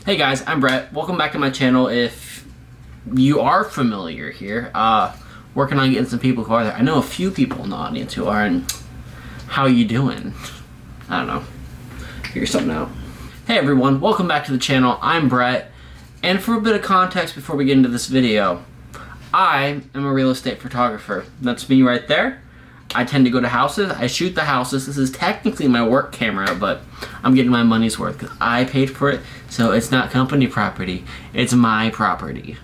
Hey guys, I'm Brett. Welcome back to my channel. If you are familiar here, working on getting some people who are there. I know a few people in the audience who are, and how you doing? I don't know. Figure something out. Hey everyone, welcome back to the channel. I'm Brett, and for a bit of context before we get into this video, I am a real estate photographer. That's me right there. I tend to go to houses, I shoot the houses. This is technically my work camera, but I'm getting my money's worth because I paid for it, so it's not company property, it's my property.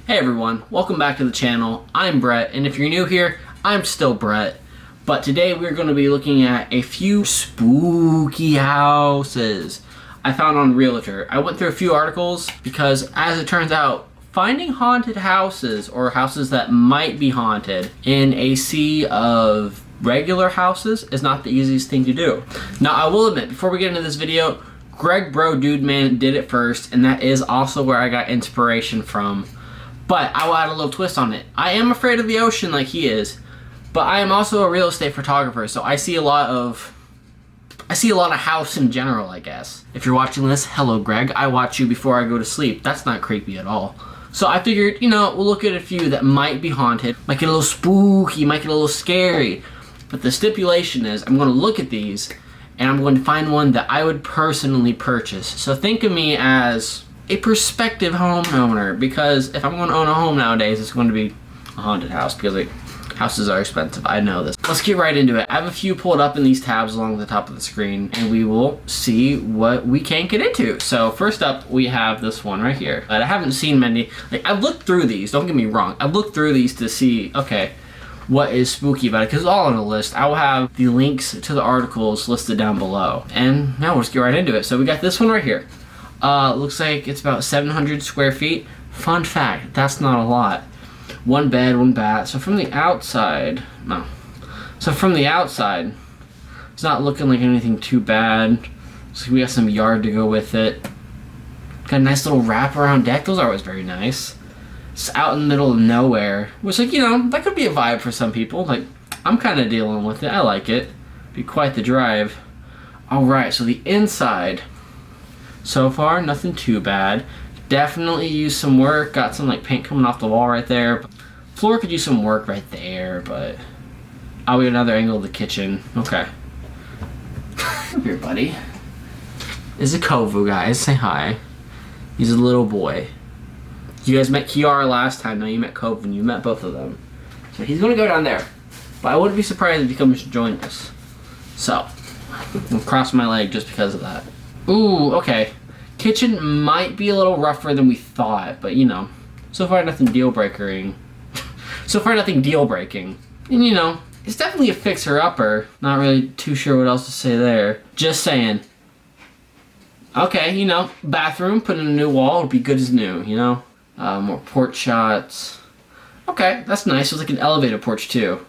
Hey everyone, welcome back to the channel. I'm Brett, and if you're new here, I'm still Brett. But today we're going to be looking at a few spooky houses I found on Realtor. I went through a few articles because, as it turns out, finding haunted houses or houses that might be haunted in a sea of regular houses is not the easiest thing to do. Now, I will admit, before we get into this video, Greg Bro Dude Man did it first, and that is also where I got inspiration from. But I will add a little twist on it. I am afraid of the ocean like he is, but I am also a real estate photographer, so I see a lot of house in general, I guess. If you're watching this, hello Greg, I watch you before I go to sleep. That's not creepy at all. So I figured, we'll look at a few that might be haunted, might get a little spooky, might get a little scary. But the stipulation is I'm going to look at these and I'm going to find one that I would personally purchase. So think of me as a prospective homeowner, because if I'm going to own a home nowadays, it's going to be a haunted house because houses are expensive. I know this. Let's get right into it. I have a few pulled up in these tabs along the top of the screen, and we will see what we can get into. So first up, we have this one right here. But I haven't seen many. I've looked through these. Don't get me wrong. I've looked through these to see, okay, what is spooky about it, because it's all on a list. I will have the links to the articles listed down below. And now we'll just get right into it. So we got this one right here. Looks like it's about 700 square feet. Fun fact, that's not a lot. One bed, one bath. So from the outside, it's not looking like anything too bad. So we got some yard to go with it. Got a nice little wraparound deck. Those are always very nice. It's out in the middle of nowhere, which, that could be a vibe for some people. I'm kind of dealing with it. I like it. Be quite the drive. All right, so the inside. So far, nothing too bad. Definitely use some work. Got some paint coming off the wall right there. Floor could use some work right there, but I'll get another angle of the kitchen. Okay. Come here, buddy. This is a Kovu, guys. Say hi. He's a little boy. You guys met Kiara last time. Now you met Kovu, and you met both of them. So he's gonna go down there. But I wouldn't be surprised if he comes to join us. So I'll cross my leg just because of that. Ooh, okay. Kitchen might be a little rougher than we thought, but so far nothing deal breaking. And it's definitely a fixer-upper. Not really too sure what else to say there. Just saying. Okay, bathroom, put in a new wall would be good as new, more porch shots. Okay, that's nice. It's like an elevated porch too.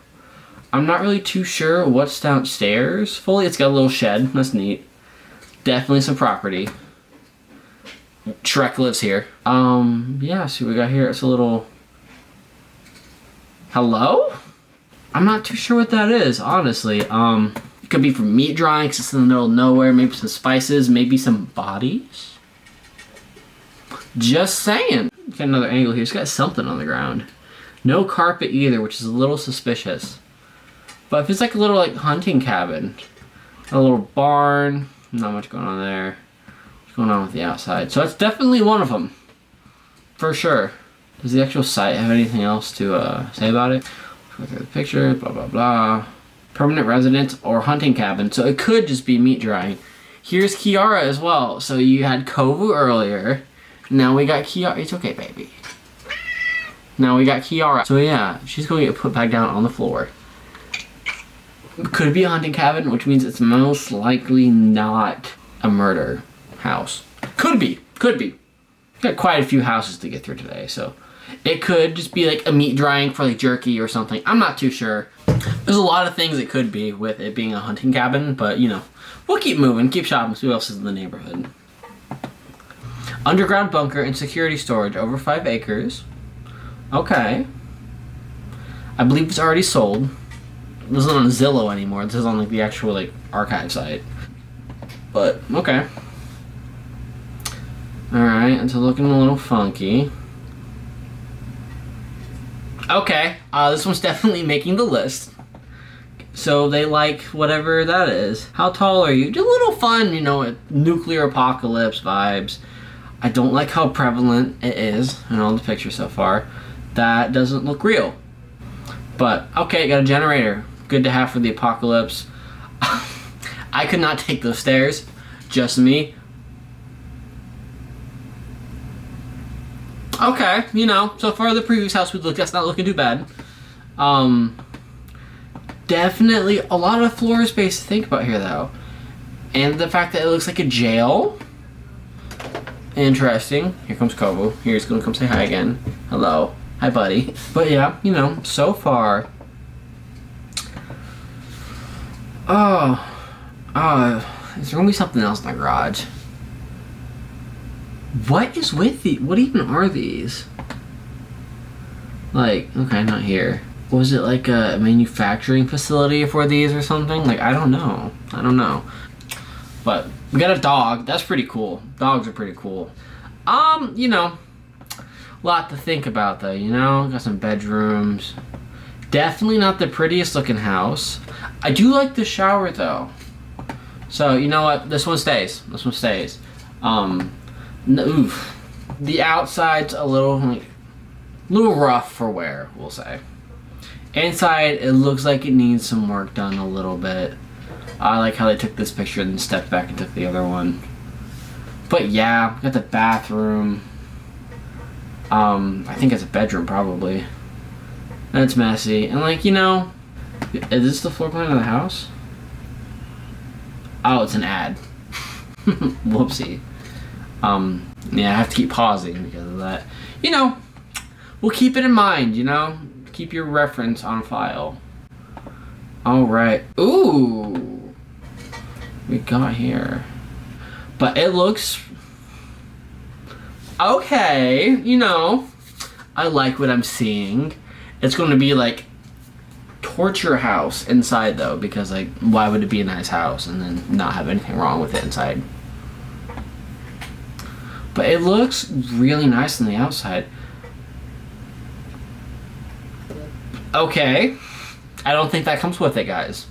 I'm not really too sure what's downstairs fully. It's got a little shed. That's neat. Definitely some property. Shrek lives here. Yeah, see what we got here. It's a little... Hello? I'm not too sure what that is, honestly. It could be for meat drying, 'cause it's in the middle of nowhere. Maybe some spices, maybe some bodies. Just saying. Got another angle here. It's got something on the ground. No carpet either, which is a little suspicious. But if it's like a little hunting cabin, a little barn, not much going on there. What's going on with the outside? So that's definitely one of them, for sure. Does the actual site have anything else to say about it? Go through the picture, blah blah blah. Permanent residence or hunting cabin, so it could just be meat drying. Here's Kiara as well. So you had Kovu earlier. Now we got Kiara. It's okay, baby. Now we got Kiara. So yeah, she's going to get put back down on the floor. Could be a hunting cabin, which means it's most likely not a murder house. Could be. Got quite a few houses to get through today, so it could just be a meat drying for jerky or something. I'm not too sure. There's a lot of things it could be with it being a hunting cabin, but we'll keep moving, keep shopping, see what else is in the neighborhood. Underground bunker and security storage over 5 acres. Okay. I believe it's already sold. This isn't on Zillow anymore. This is on the actual archive site. But okay. Alright, it's looking a little funky. Okay, this one's definitely making the list. So they like whatever that is. How tall are you? Just a little fun, you know, nuclear apocalypse vibes. I don't like how prevalent it is in all the pictures so far. That doesn't look real. But, okay, got a generator. Good to have for the apocalypse. I could not take those stairs. Just me. Okay, you know, so far the previous house we looked at, that's not looking too bad. Definitely a lot of floor space to think about here, though. And the fact that it looks like a jail. Interesting. Here comes Kovu. He's gonna come say hi again. Hello. Hi, buddy. But yeah, you know, so far. Is there gonna be something else in the garage? What is with the? What even are these? Like, okay, not here. Was it like a manufacturing facility for these or something? Like, I don't know. I don't know. But we got a dog. That's pretty cool. Dogs are pretty cool. You know, a lot to think about though, you know? Got some bedrooms. Definitely not the prettiest looking house. I do like the shower though. So, you know what? This one stays. This one stays. Oof. The outside's a little rough for wear, we'll say. Inside, it looks like it needs some work done a little bit. I like how they took this picture and then stepped back and took the other one. But yeah, got the bathroom. I think it's a bedroom probably. And it's messy. And like, you know, is this the floor plan of the house? Oh, it's an ad. Whoopsie. Yeah, I have to keep pausing because of that. You know, we'll keep it in mind, you know? Keep your reference on file. Alright. Ooh. We got here. But it looks okay, you know. I like what I'm seeing. It's going to be like torture house inside though, because like why would it be a nice house and then not have anything wrong with it inside? But it looks really nice on the outside. Okay. I don't think that comes with it, guys.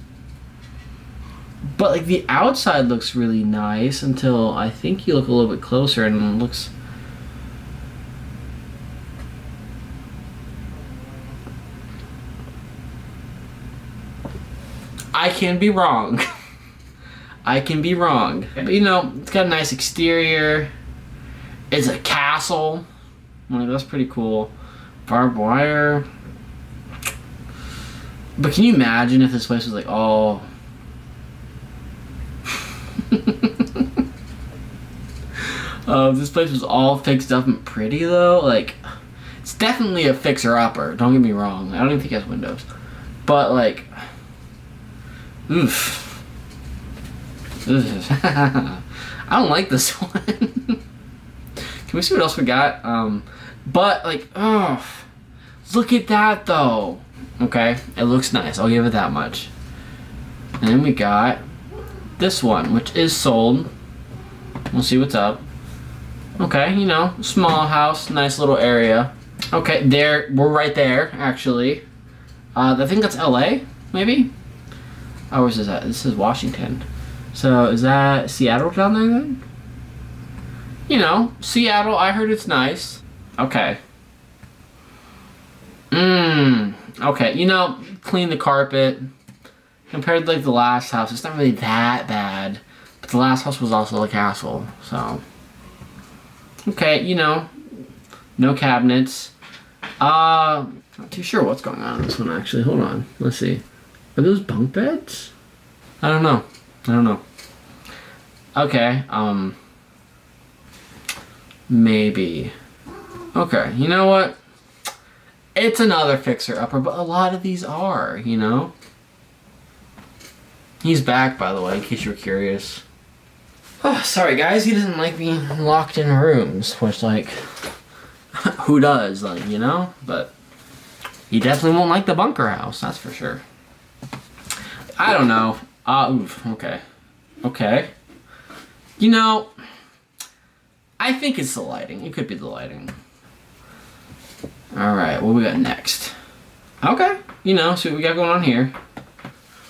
But like the outside looks really nice until I think you look a little bit closer and it looks... I can be wrong. I can be wrong. But you know, it's got a nice exterior. It's a castle. Like, that's pretty cool. Barbed wire. But can you imagine if this place was like all... this place was all fixed up and pretty though. Like, it's definitely a fixer-upper. Don't get me wrong. I don't even think it has windows. But like... Oof. I don't like this one. Can we see what else we got? But like, oh, look at that though. Okay, it looks nice. I'll give it that much. And then we got this one, which is sold. We'll see what's up. Okay, you know, small house, nice little area. Okay, there, we're right there actually. I think that's LA, maybe. Oh, where's this at? This is Washington. So is that Seattle down there then? You know, Seattle, I heard it's nice. Okay. Okay, you know, clean the carpet. Compared to like the last house, it's not really that bad. But the last house was also a castle, so. Okay, you know, no cabinets. Not too sure what's going on in this one actually. Hold on, let's see. Are those bunk beds? I don't know. I don't know. Okay, maybe. Okay, you know what? It's another fixer-upper, but a lot of these are, you know? He's back, by the way, in case you were curious. Oh, sorry, guys. He doesn't like being locked in rooms, which, like, who does, like, you know? But he definitely won't like the bunker house, that's for sure. I don't know. Oof, okay. Okay. You know, I think it's the lighting. It could be the lighting. Alright, what we got next? Okay, you know, see what we got going on here.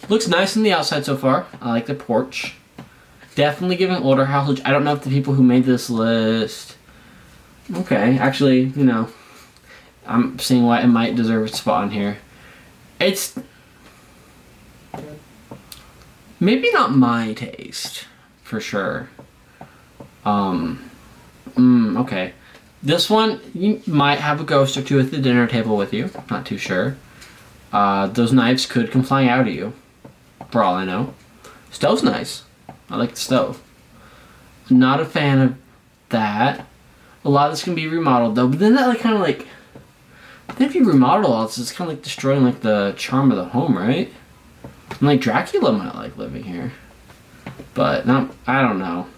Looks nice on the outside so far. I like the porch. Definitely giving older house, which I don't know if the people who made this list... Okay, actually, you know, I'm seeing why it might deserve a spot on here. It's... maybe not my taste, for sure. Okay. This one, you might have a ghost or two at the dinner table with you. Not too sure. Those knives could come flying out at you, for all I know. Stove's nice. I like the stove. Not a fan of that. A lot of this can be remodeled though, but then that like kind of like... then if you remodel all this, it's kind of like destroying like the charm of the home, right? And like Dracula might like living here. But not, I don't know.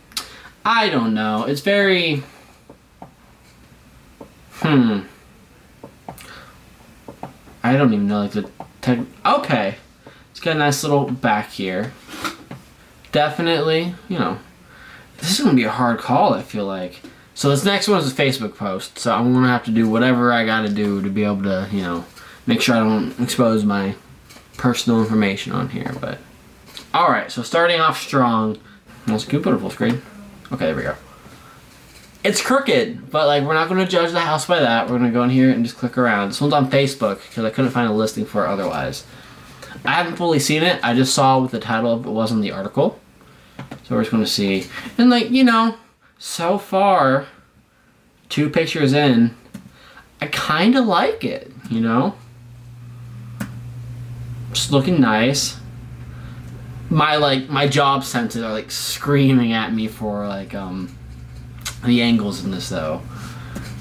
I don't know. It's very... I don't even know like the tech... Okay. It's got a nice little back here. Definitely, you know. This is going to be a hard call, I feel like. So this next one is a Facebook post. So I'm going to have to do whatever I got to do to be able to, you know, make sure I don't expose my personal information on here. But alright, so starting off strong. Let's put it full screen. Okay, there we go. It's crooked, but like we're not going to judge the house by that. We're going to go in here and just click around. This one's on Facebook because I couldn't find a listing for it otherwise. I haven't fully seen it. I just saw what the title of it was in the article. So we're just going to see. And like, you know, so far, 2 pictures in, I kind of like it, you know? Just looking nice. My job senses are like screaming at me for like the angles in this though,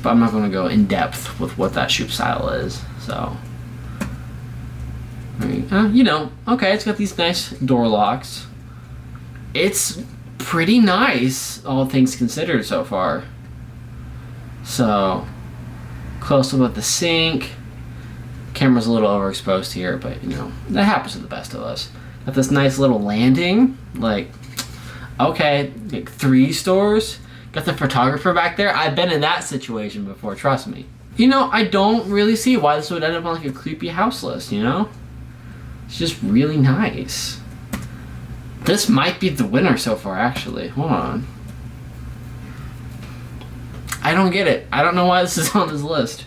but I'm not going to go in depth with what that shoot style is. So you know, okay, it's got these nice door locks. It's pretty nice, all things considered so far. So close up at the sink. Camera's a little overexposed here, but you know, that happens to the best of us. Got this nice little landing, like, okay, like 3 stores. Got the photographer back there. I've been in that situation before, trust me. You know, I don't really see why this would end up on like a creepy house list, you know? It's just really nice. This might be the winner so far, actually. Hold on. I don't get it. I don't know why this is on this list.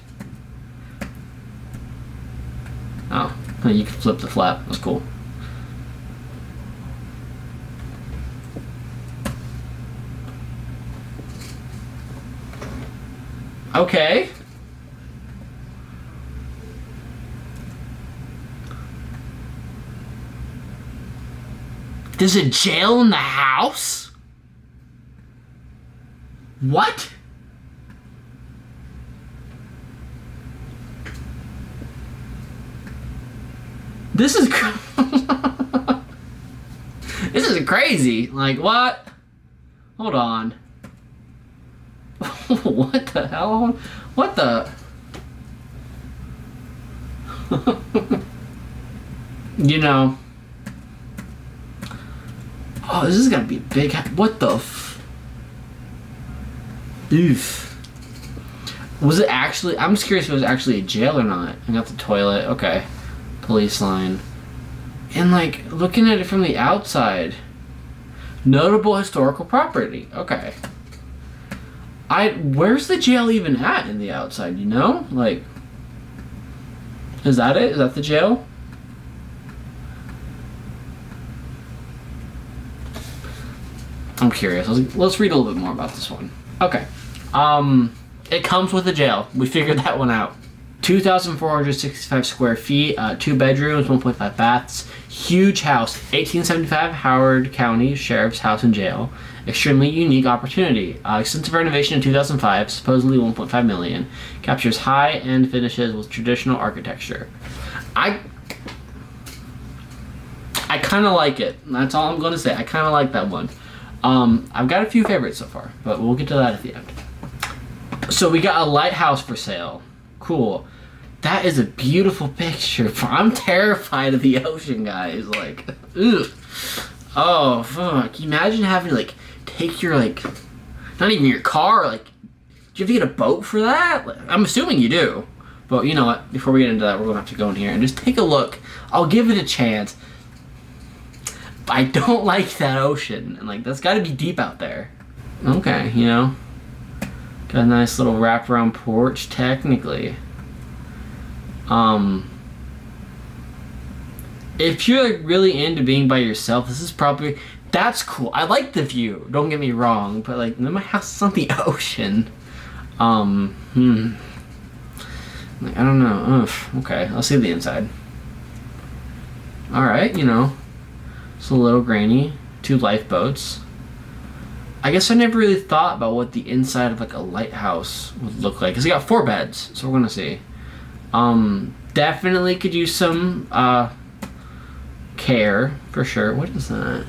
Oh, you can flip the flap. That's cool. Okay. There's a jail in the house? What? This is this is crazy. Like, what? Hold on. What the hell? What the? You know. Oh, this is gonna be a big. What the? Oof. Was it actually? I'm just curious if it was actually a jail or not. I got the toilet. Okay. Police line. And like looking at it from the outside. Notable historical property. Okay. Where's the jail even at in the outside, you know? Like, is that it? Is that the jail? I'm curious. Let's read a little bit more about this one. Okay. It comes with a jail. We figured that one out. 2,465 square feet, 2 bedrooms, 1.5 baths. Huge house. 1875 Howard County Sheriff's House and Jail. Extremely unique opportunity. Extensive renovation in 2005, supposedly 1.5 million. Captures high-end finishes with traditional architecture. I kind of like it. That's all I'm going to say. I kind of like that one. I've got a few favorites so far, but we'll get to that at the end. So we got a lighthouse for sale. Cool. That is a beautiful picture. I'm terrified of the ocean, guys. Like, ugh. Oh, fuck. Imagine having to, like, take your, like, Not even your car. Like, do you have to get a boat for that? Like, I'm assuming you do. But you know what? Before we get into that, we're going to have to go in here and just take a look. I'll give it a chance. But I don't like that ocean. And, like, that's got to be deep out there. Okay, you know. Got a nice little wraparound porch, technically. If you're like really into being by yourself, this is probably, that's cool. I like the view, don't get me wrong, but like my house is on the ocean. Like, I don't know. Ugh. Okay, I'll see the inside. Alright, you know, it's a little grainy. 2 lifeboats. I guess I never really thought about what the inside of like a lighthouse would look like, because it got 4 beds, so we're gonna see. Definitely could use some care for sure. What is that?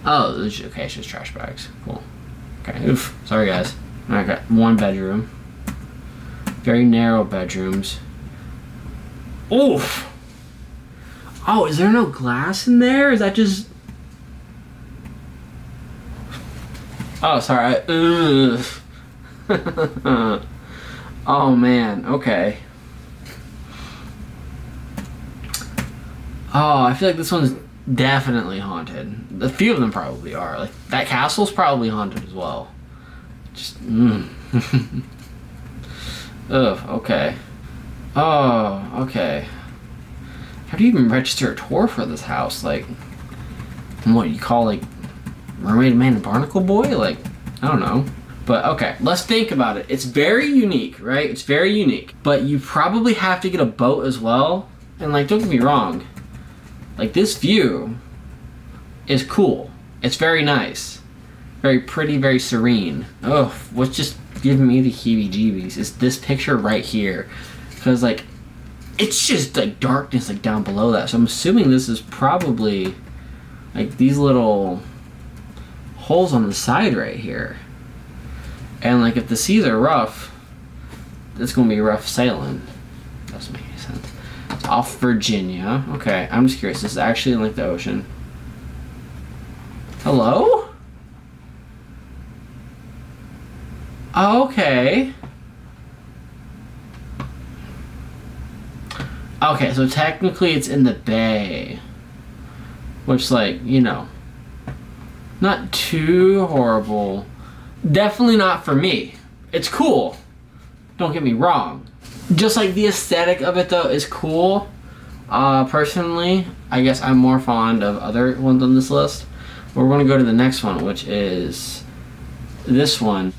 Oh, okay, it's just trash bags. Cool. Okay, oof. Sorry guys. I got 1 bedroom. Very narrow bedrooms. Oof. Oh, is there no glass in there? Is that just? Oh, sorry. Oh man. Okay. Oh, I feel like this one's definitely haunted. A few of them probably are. Like, that castle's probably haunted as well. Just, Ugh, okay. Oh, okay. How do you even register a tour for this house? Like, what you call, like, Mermaid Man and Barnacle Boy? Like, I don't know. But, okay, let's think about it. It's very unique, right? It's very unique. But you probably have to get a boat as well. And, like, don't get me wrong. Like, this view is cool. It's very nice. Very pretty, very serene. Oh, what's just giving me the heebie-jeebies is this picture right here. Because, like, it's just, like, darkness, like, down below that. So I'm assuming this is probably, like, these little holes on the side right here. And, like, if the seas are rough, it's going to be rough sailing. Doesn't make any sense. Off Virginia. Okay, I'm just curious. This is actually in like the ocean. Hello? Okay. Okay, so technically it's in the bay. Which, like, you know, not too horrible. Definitely not for me. It's cool. Don't get me wrong. Just like the aesthetic of it though is cool. Personally, I guess I'm more fond of other ones on this list. But we're gonna go to the next one, which is this one.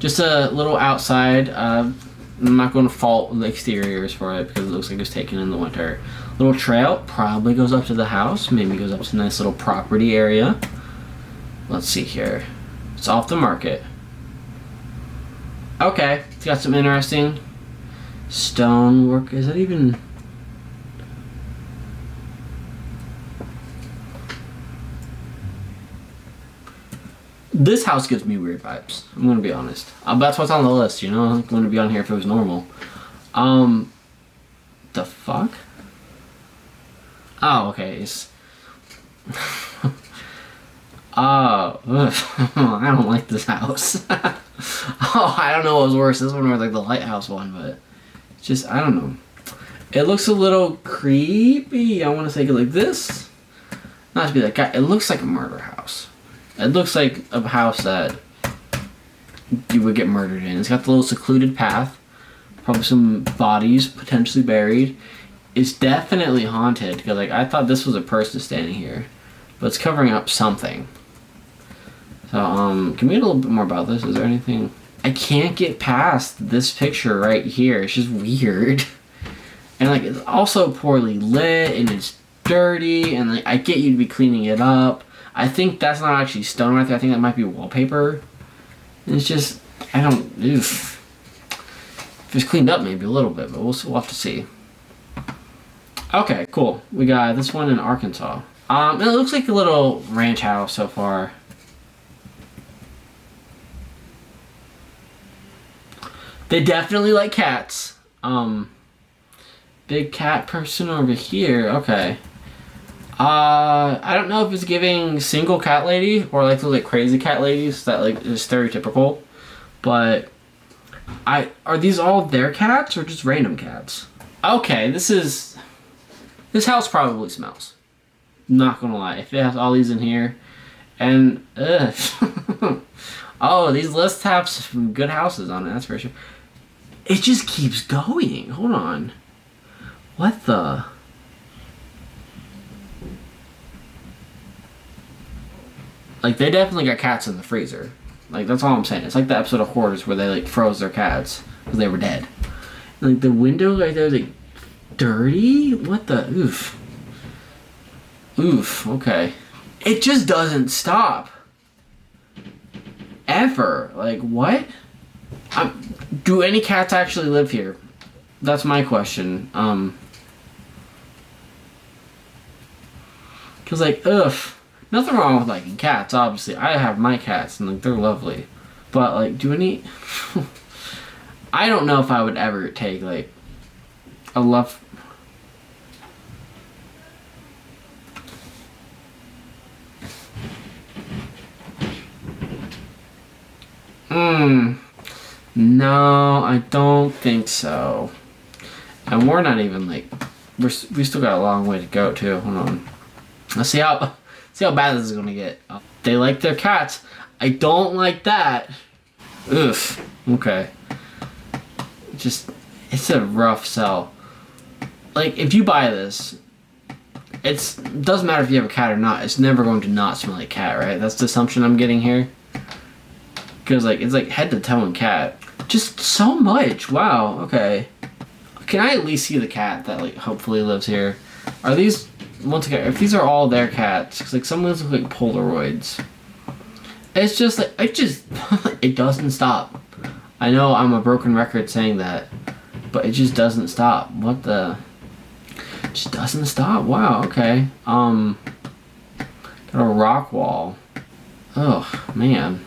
Just a little outside. I'm not going to fault the exteriors for it because it looks like it was taken in the winter. Little trail probably goes up to the house. Maybe goes up to a nice little property area. Let's see here. It's off the market. Okay, it's got some interesting stonework. Is that even? This house gives me weird vibes. I'm gonna be honest. That's what's on the list. You know, I'm gonna be on here if it was normal. The fuck? Oh, okay. It's. I don't like this house. Oh, I don't know what was worse. This one or like the lighthouse one, but it's just, I don't know. It looks a little creepy. I want to say it like this. Not to be that guy. It looks like a murder house. It looks like a house that you would get murdered in. It's got the little secluded path. Probably some bodies potentially buried. It's definitely haunted because like I thought this was a person standing here, but it's covering up something. So can we get a little bit more about this? Is there anything? I can't get past this picture right here. It's just weird, and like it's also poorly lit and it's dirty. And like I get you to be cleaning it up. I think that's not actually stone right there. I think that might be wallpaper. And it's just I don't. Oof. If it's cleaned up maybe a little bit, but we'll have to see. Okay, cool. We got this one in Arkansas. It looks like a little ranch house so far. They definitely like cats. Big cat person over here. Okay. I don't know if it's giving single cat lady or like those like crazy cat ladies that like is stereotypical, but are these all their cats or just random cats? Okay, this house probably smells. Not gonna lie, if it has all these in here, and oh, these lists have some good houses on it. That's for sure. It just keeps going. Hold on, what the? Like, they definitely got cats in the freezer. Like, that's all I'm saying. It's like the episode of Hoarders where they, like, froze their cats because they were dead. And, like, the window right there is, like, dirty? What the? Oof. Oof. Okay. It just doesn't stop. Ever. Like, what? Do any cats actually live here? That's my question. Because, like, ugh. Nothing wrong with liking cats, obviously. I have my cats, and like they're lovely. But like, do any? I don't know if I would ever take like a love. No, I don't think so. And we're not even like we still got a long way to go too. Hold on. Let's see how bad this is gonna get. They like their cats. I don't like that. Oof. Okay. It's a rough sell. Like, if you buy this, it doesn't matter if you have a cat or not. It's never going to not smell like cat, right? That's the assumption I'm getting here. Because, like, it's like head to toe in cat. Just so much. Wow. Okay. Can I at least see the cat that, like, hopefully lives here? Are these... Once again, if these are all their cats, cause like some of these look like Polaroids. It's just like it doesn't stop. I know I'm a broken record saying that, but it just doesn't stop. What the? It just doesn't stop. Wow. Okay. Got a rock wall. Oh man.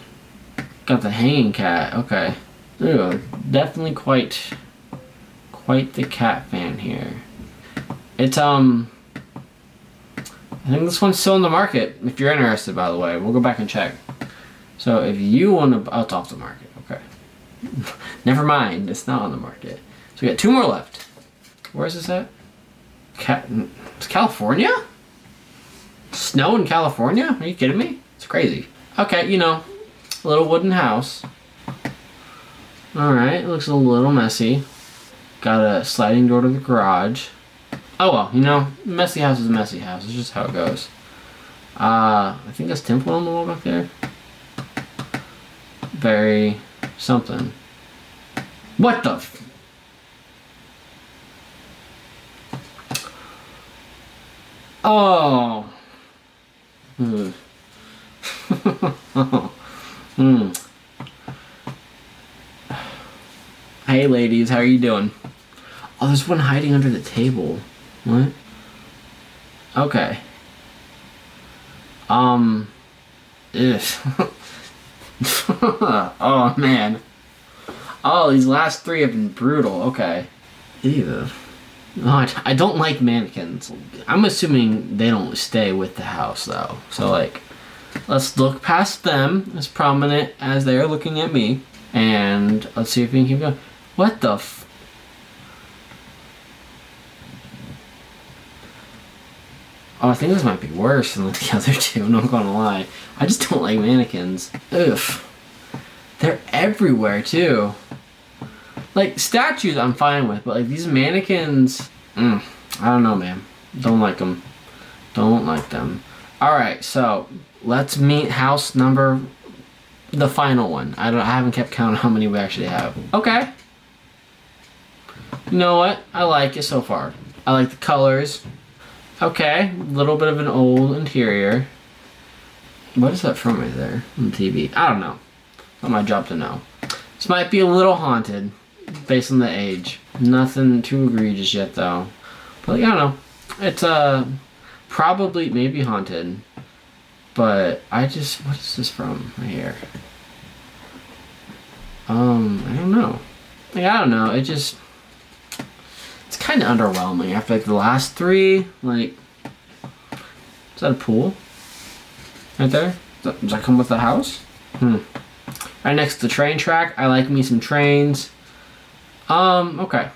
Got the hanging cat. Okay. Ew, definitely quite the cat fan here. It's I think this one's still in the market. If you're interested, by the way, we'll go back and check. So if you want to, oh, it's off the market. Okay. Never mind. It's not on the market. So we got 2 more left. Where is this at? It's California? Snow in California? Are you kidding me? It's crazy. Okay, you know, a little wooden house. All right, looks a little messy. Got a sliding door to the garage. Oh well, you know, messy house is a messy house. It's just how it goes. I think that's tinfoil on the wall back there. Very something. What the Oh. Hey ladies, how are you doing? Oh, there's one hiding under the table. What? Okay. Ugh. Oh man. Oh, these last 3 have been brutal. Okay. Ew. Oh, I don't like mannequins. I'm assuming they don't stay with the house though. So like, let's look past them as prominent as they are looking at me, and let's see if we can keep going. What the Oh, I think this might be worse than the other 2, I'm not gonna lie. I just don't like mannequins. Ugh. They're everywhere, too. Like, statues I'm fine with, but like these mannequins... I don't know, man. Don't like them. Don't like them. Alright, so, let's meet house number... The final one. I haven't kept count of how many we actually have. Okay. You know what? I like it so far. I like the colors. Okay, a little bit of an old interior. What is that from right there on the TV? I don't know. Not my job to know. This might be a little haunted based on the age. Nothing too egregious yet though. But like, I don't know. It's probably maybe haunted. But what is this from right here? I don't know. Like, I don't know. It's kind of underwhelming after like the last 3. Like, Is that a pool? Right there? Does that come with the house? Right next to the train track. I like me some trains. Okay.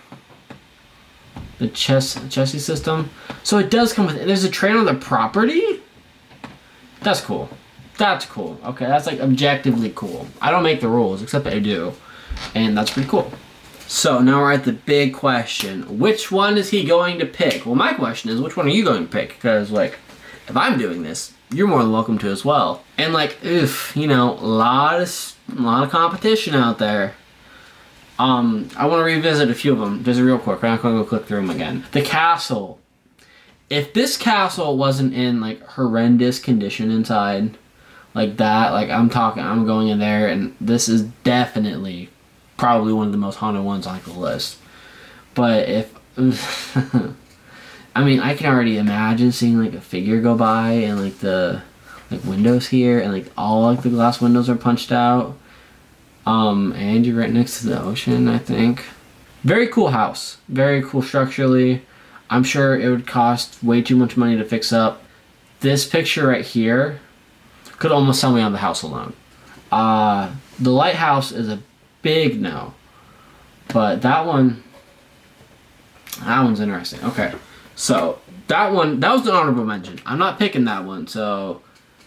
The chassis system. So it does come with, there's a train on the property? That's cool. That's cool. Okay, that's like objectively cool. I don't make the rules, except I do. And that's pretty cool. So now we're at the big question. Which one is he going to pick? Well, my question is, which one are you going to pick? Because, like, if I'm doing this, you're more than welcome to as well. And, like, oof, you know, a lot of competition out there. I want to revisit a few of them just real quick. I'm not going to go click through them again. The castle. If this castle wasn't in, like, horrendous condition inside, like that, like, I'm going in there, and this is definitely probably one of the most haunted ones on the list. But if I mean, I can already imagine seeing like a figure go by and like the windows here, and like all like the glass windows are punched out. And you're right next to the ocean, I think. Very cool house, very cool structurally. I'm sure it would cost way too much money to fix up. This picture right here could almost sell me on the house alone. The lighthouse is a big no, but that one's interesting. Okay, so that was an honorable mention. I'm not picking that one, so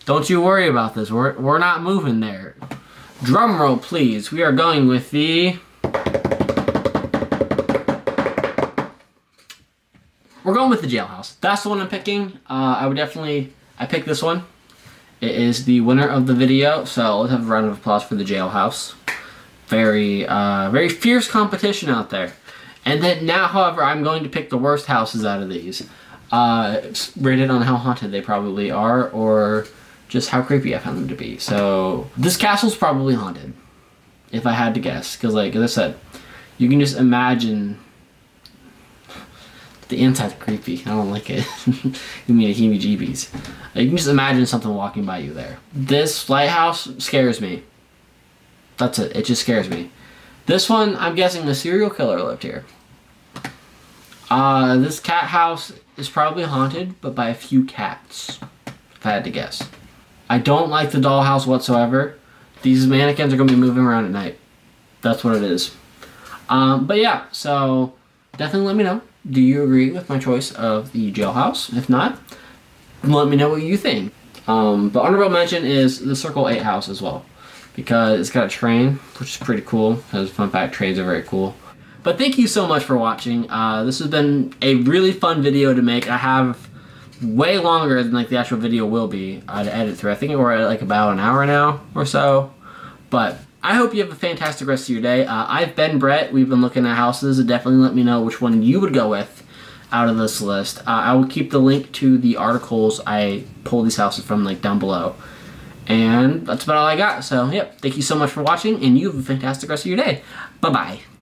don't you worry about this. We're not moving there. Drum roll, please. We are going with the. We're going with the jailhouse. That's the one I'm picking. I picked this one. It is the winner of the video, so let's have a round of applause for the jailhouse. Very fierce competition out there. And then now, however, I'm going to pick the worst houses out of these. It's rated on how haunted they probably are, or just how creepy I found them to be. So this castle's probably haunted, if I had to guess. Because, like, as I said, you can just imagine. The inside's creepy. I don't like it. You mean heebie-jeebies. You can just imagine something walking by you there. This lighthouse scares me. That's it. It just scares me. This one, I'm guessing the serial killer lived here. This cat house is probably haunted, but by a few cats, if I had to guess. I don't like the dollhouse whatsoever. These mannequins are going to be moving around at night. That's what it is. But yeah, so definitely let me know. Do you agree with my choice of the jailhouse? If not, let me know what you think. The honorable mention is the Circle 8 house as well, because it's got a train, which is pretty cool. Because fun fact, trains are very cool. But thank you so much for watching. This has been a really fun video to make. I have way longer than like the actual video will be to edit through. I think we're at like about an hour now or so. But I hope you have a fantastic rest of your day. I've been Brett. We've been looking at houses. Definitely let me know which one you would go with out of this list. I will keep the link to the articles I pulled these houses from like down below. And that's about all I got. So, yep, thank you so much for watching, and you have a fantastic rest of your day. Bye-bye.